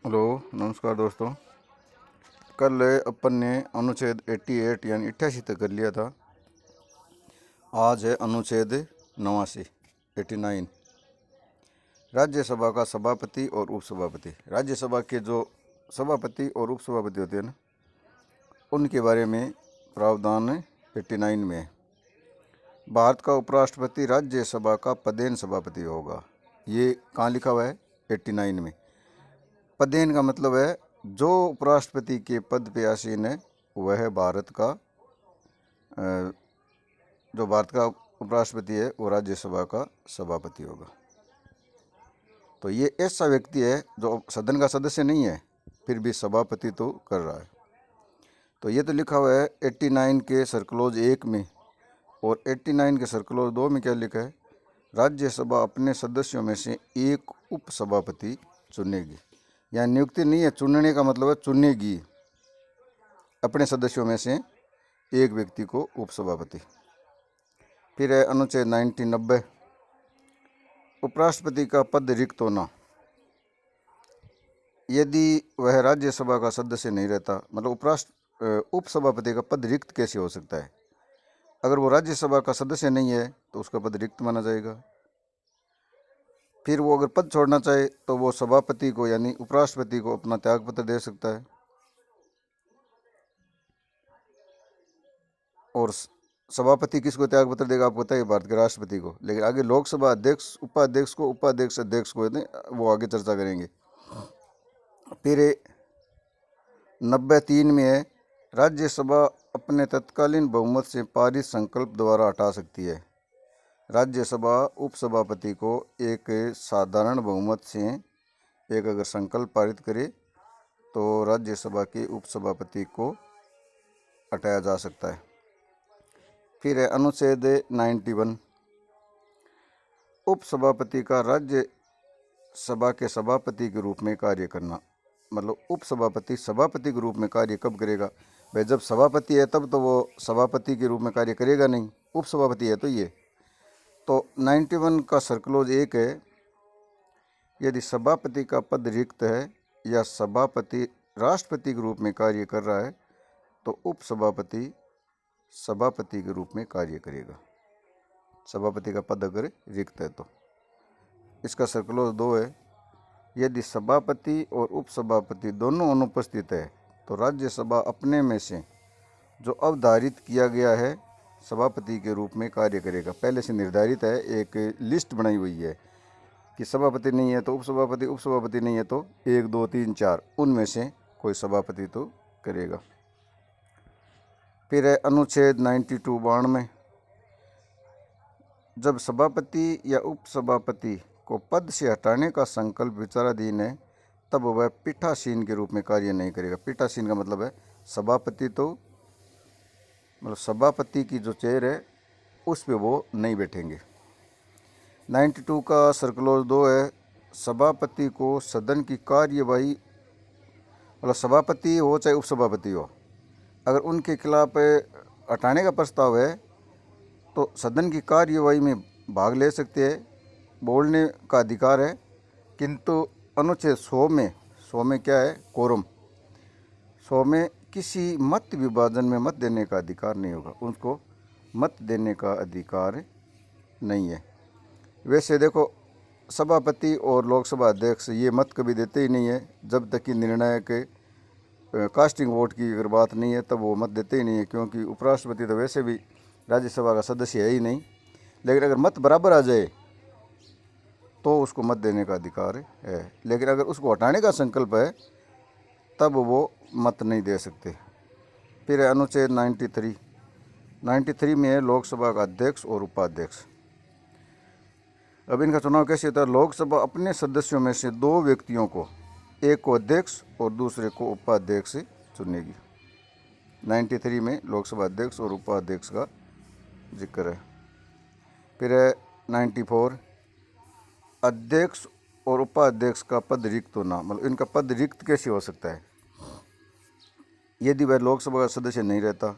Hello, नमस्कार दोस्तों। कल अपन ने अनुच्छेद 88 यानी 88 तक कर लिया था। आज है अनुच्छेद 89 89। राज्यसभा का सभापति और उपसभापति। राज्यसभा के जो सभापति और उपसभापति होते हैं ना, उनके बारे में प्रावधान 89 में है। भारत का उपराष्ट्रपति राज्यसभा का पदेन सभापति होगा। ये कहाँ लिखा हुआ है? 89 में। पदेन का मतलब है जो उपराष्ट्रपति के पद पे आसीन है वह भारत का जो भारत का उपराष्ट्रपति है वो राज्यसभा का सभापति होगा। तो ये ऐसा व्यक्ति है जो सदन का सदस्य नहीं है फिर भी सभापति तो कर रहा है। तो ये तो लिखा हुआ है 89 के सर्कलोज 1 में, और 89 के सर्कलोज 2 में क्या लिखा है? राज्यसभा अपने सदस्यों में से एक उपसभापति चुनेगी। यहाँ नियुक्ति नहीं है, चुनने का मतलब है चुनेगी अपने सदस्यों में से एक व्यक्ति को उपसभापति। फिर है अनुच्छेद 90। उपराष्ट्रपति का पद रिक्त होना। यदि वह राज्यसभा का सदस्य नहीं रहता, मतलब उपसभापति का पद रिक्त कैसे हो सकता है? अगर वो राज्यसभा का सदस्य नहीं है तो उसका पद रिक्त माना जाएगा। फिर वो अगर पद छोड़ना चाहे तो वो सभापति को यानी उपराष्ट्रपति को अपना त्यागपत्र दे सकता है। और सभापति किसको त्यागपत्र देगा? आपको पता है, भारत के राष्ट्रपति को। लेकिन आगे लोकसभा अध्यक्ष, उपाध्यक्ष को, उपाध्यक्ष अध्यक्ष को वो आगे चर्चा करेंगे। फिर 93 में है, राज्यसभा अपने तत्कालीन बहुमत से पारित संकल्प द्वारा हटा सकती है। राज्यसभा उपसभापति को एक साधारण बहुमत से एक अगर संकल्प पारित करे तो राज्यसभा के उपसभापति को हटाया जा सकता है। फिर है अनुच्छेद 91। उपसभापति का राज्यसभा के सभापति के रूप में कार्य करना। मतलब उपसभापति सभापति के रूप में कार्य कब करेगा? भाई जब सभापति है तब तो वो सभापति के रूप में कार्य करेगा नहीं, उपसभापति है तो ये। तो 91 का सर्कलोज 1 है, यदि सभापति का पद रिक्त है या सभापति राष्ट्रपति के रूप में कार्य कर रहा है तो उपसभापति सभापति के रूप में कार्य करेगा, सभापति का पद अगर रिक्त है तो। इसका सर्कलोज 2 है, यदि सभापति और उपसभापति दोनों अनुपस्थित है तो राज्यसभा अपने में से जो अवधारित किया गया है सभापति के रूप में कार्य करेगा। पहले से निर्धारित है, एक लिस्ट बनाई हुई है कि सभापति नहीं है तो उपसभापति, उपसभापति नहीं है तो 1 2 3 4 उनमें से कोई सभापति तो करेगा। फिर है अनुच्छेद 92 जब सभापति या उपसभापति को पद से हटाने का संकल्प विचाराधीन है तब वह पीठासीन के रूप में कार्य नहीं करेगा। पीठासीन का मतलब है सभापति तो मतलब सभापति की जो चेयर है उस पे वो नहीं बैठेंगे। 92 का सर्कलोज 2 है, सभापति को सदन की कार्यवाही, मतलब सभापति हो चाहे उपसभापति हो, अगर उनके खिलाफ हटाने का प्रस्ताव है तो सदन की कार्यवाही में भाग ले सकते हैं, बोलने का अधिकार है। किंतु अनुच्छेद 100 में क्या है? कोरम। 100 में किसी मत विभाजन में मत देने का अधिकार नहीं होगा, उनको मत देने का अधिकार नहीं है। वैसे देखो, सभापति और लोकसभा अध्यक्ष ये मत कभी देते ही नहीं है, जब तक कि निर्णायक कास्टिंग वोट की अगर बात नहीं है तब वो मत देते ही नहीं है, क्योंकि उपराष्ट्रपति तो वैसे भी राज्यसभा का सदस्य है ही नहीं। लेकिन अगर मत बराबर आ जाए तो उसको मत देने का अधिकार है, लेकिन अगर उसको हटाने का संकल्प है तब वो मत नहीं दे सकते। फिर है अनुच्छेद 93 में है लोकसभा का अध्यक्ष और उपाध्यक्ष। अब इनका चुनाव कैसे होता है? लोकसभा अपने सदस्यों में से 2 व्यक्तियों को, एक को अध्यक्ष और दूसरे को उपाध्यक्ष चुनेगी। 93 में लोकसभा अध्यक्ष और उपाध्यक्ष का जिक्र है। फिर है 94, अध्यक्ष और उपाध्यक्ष का पद रिक्त होना। मतलब इनका पद रिक्त कैसे हो सकता है? यदि वह लोकसभा का सदस्य नहीं रहता,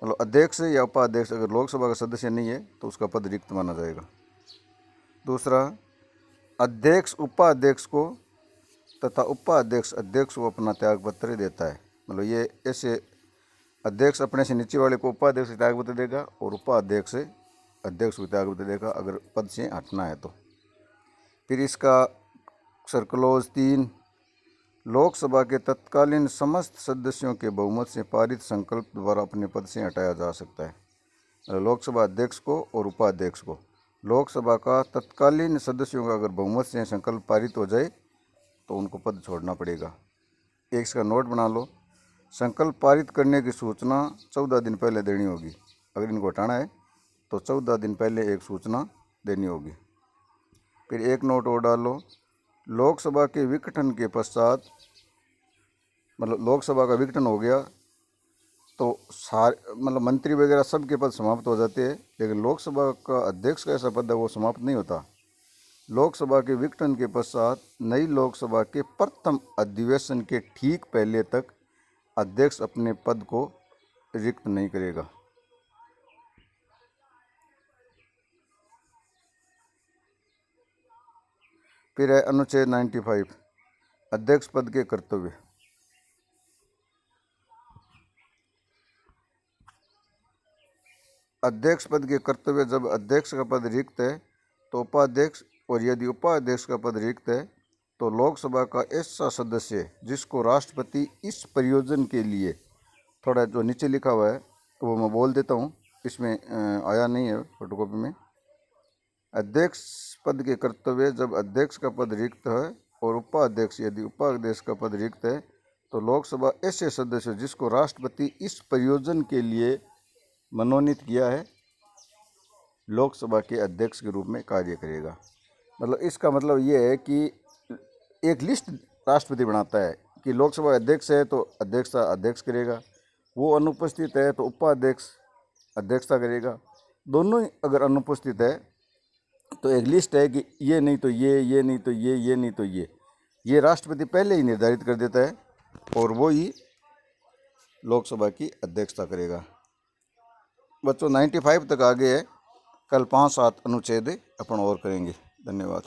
मतलब अध्यक्ष या उपाध्यक्ष अगर लोकसभा का सदस्य नहीं है तो उसका पद रिक्त माना जाएगा। दूसरा, अध्यक्ष उपाध्यक्ष को तथा उपाध्यक्ष अध्यक्ष को अपना त्याग पत्र देता है। मतलब ये ऐसे अध्यक्ष अपने से नीचे वाले को उपाध्यक्ष को त्याग पत्र देगा और उपाध्यक्ष अध्यक्ष को त्याग पत्र देगा अगर पद से हटना है तो। फिर इसका सर्कलोज 3, लोकसभा के तत्कालीन समस्त सदस्यों के बहुमत से पारित संकल्प द्वारा अपने पद से हटाया जा सकता है। लोकसभा अध्यक्ष को और उपाध्यक्ष को, लोकसभा का तत्कालीन सदस्यों का अगर बहुमत से संकल्प पारित हो जाए तो उनको पद छोड़ना पड़ेगा। एक इसका नोट बना लो, संकल्प पारित करने की सूचना 14 दिन पहले देनी होगी। अगर इनको हटाना है तो 14 दिन पहले एक सूचना देनी होगी। फिर एक नोट और डालो, लोकसभा के विघटन के पश्चात, मतलब लोकसभा का विघटन हो गया तो सारे मतलब मंत्री वगैरह सब के पद समाप्त हो जाते हैं, लेकिन लोकसभा का अध्यक्ष का ऐसा पद है वो समाप्त नहीं होता। लोकसभा के विघटन के पश्चात नई लोकसभा के प्रथम अधिवेशन के ठीक पहले तक अध्यक्ष अपने पद को रिक्त नहीं करेगा। फिर है अनुच्छेद 95, अध्यक्ष पद के कर्तव्य। अध्यक्ष पद के कर्तव्य, जब अध्यक्ष का पद रिक्त है तो उपाध्यक्ष, और यदि उपाध्यक्ष का पद रिक्त है तो लोकसभा का ऐसा सदस्य जिसको राष्ट्रपति इस प्रयोजन के लिए, थोड़ा जो नीचे लिखा हुआ है वो मैं बोल देता हूँ, इसमें आया नहीं है फोटोकॉपी में। अध्यक्ष पद के कर्तव्य, जब अध्यक्ष का पद रिक्त है और उपाध्यक्ष, यदि उपाध्यक्ष का पद रिक्त है तो लोकसभा ऐसे सदस्य जिसको राष्ट्रपति इस प्रयोजन के लिए मनोनीत किया है लोकसभा के अध्यक्ष के रूप में कार्य करेगा। मतलब इसका मतलब ये है कि एक लिस्ट राष्ट्रपति बनाता है कि लोकसभा अध्यक्ष है तो अध्यक्षता अध्यक्ष करेगा, वो अनुपस्थित है तो उपाध्यक्ष अध्यक्षता करेगा, दोनों ही अगर अनुपस्थित है तो एक लिस्ट है कि ये नहीं तो ये नहीं तो ये नहीं तो ये राष्ट्रपति पहले ही निर्धारित कर देता है और वो ही लोकसभा की अध्यक्षता करेगा। बच्चों 95 तक आगे है, कल 5-7 अनुच्छेद अपन और करेंगे। धन्यवाद।